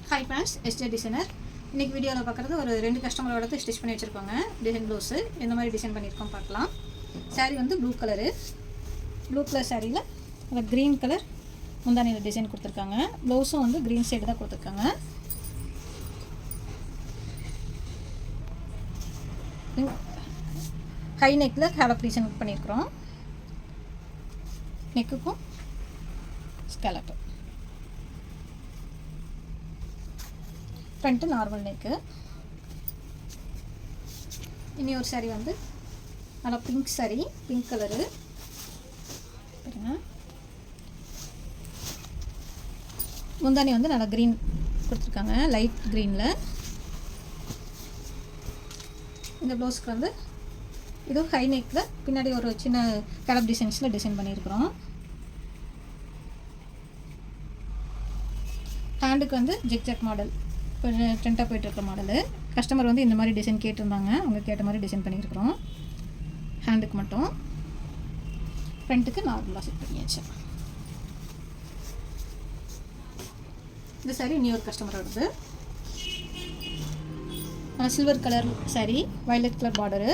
Hi friends, yesterday designer. இன்றைக்கி வீடியோவில் பார்க்குறது ஒரு 2 கஸ்டமரோட ஸ்டிச் பண்ணி வச்சுருக்கோங்க. டிசைன் ப்ளவுஸு எந்த மாதிரி டிசைன் பண்ணியிருக்கோம் பார்க்கலாம். சாரீ வந்து ப்ளூ கலர் சாரியில் அந்த க்ரீன் கலர் முந்தானியில் டிசைன் கொடுத்துருக்காங்க. ப்ளவுஸும் வந்து க்ரீன் சைடு தான் கொடுத்துருக்காங்க. ஹை நெக்கில் ஸ்கேலப் டிசைன் பண்ணியிருக்கிறோம். நெக்குக்கும் ஸ்கேலப்பு, ஃப்ரண்ட்டு நார்மல் நெக்கு. இனி ஒரு சாரீ வந்து நல்லா பிங்க் சாரீ, பிங்க் கலரு பாருங்க. முந்தானி வந்து நல்லா க்ரீன் கொடுத்துருக்காங்க, லைட் க்ரீனில். இந்த ப்ளவுஸ்க்கு வந்து இதுவும் ஹை நெக்கில் பின்னாடி ஒரு சின்ன கலப் டிசைன்ஸில் டிசைன் பண்ணியிருக்கிறோம். ஹேண்டுக்கு வந்து ஜிக்ஜாக் மாடல் இப்போ ட்ரெண்டாக போய்ட்டுருக்க மாடலு. கஸ்டமர் வந்து இந்த மாதிரி டிசைன் கேட்டிருந்தாங்க, அவங்க கேட்ட மாதிரி டிசைன் பண்ணியிருக்கிறோம். ஹேண்டுக்கு மட்டும், ஃப்ரண்ட்டுக்கு நார்மலாக செட் பண்ணியாச்சு. இந்த சாரீ இன்னொரு கஸ்டமரோடது. Silver colour sari, violet colour border,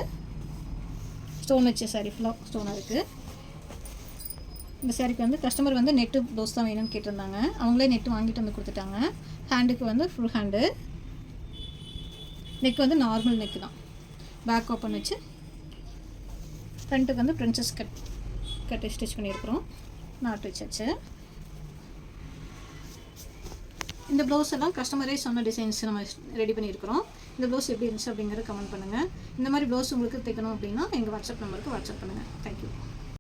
stone வச்ச சாரீ, ஃபுல்லாக ஸ்டோனாக இருக்குது. இந்த சாரீக்கு வந்து கஸ்டமர் வந்து நெட்டு ப்ளவுஸ் தான் வேணும்னு கேட்டிருந்தாங்க, அவங்களே நெட்டு வாங்கிட்டு வந்து கொடுத்துட்டாங்க. ஹேண்டுக்கு வந்து ஃபுல் ஹேண்டு, நெக் வந்து நார்மல் நெக்கு தான், பேக் ஓப்பன் வச்சு. ஃப்ரண்ட்டுக்கு வந்து பிரின்சஸ் கட் ஸ்டிச் பண்ணியிருக்கிறோம், நாட் வச்சாச்சு. இந்த ப்ளவுஸ் எல்லாம் கஸ்டமரே சொன்ன டிசைன்ஸ் நம்ம ரெடி பண்ணியிருக்கிறோம். இந்த ப்ளவுஸ் எப்படி இருந்துச்சு அப்படிங்கிறத கமெண்ட் பண்ணுங்கள். இந்த மாதிரி ப்ளவுஸ் உங்களுக்கு தைக்கணும் அப்படின்னா எங்கள் வாட்ஸ்அப் நம்பருக்கு வாட்ஸ்அப் பண்ணுங்கள். தேங்க்யூ.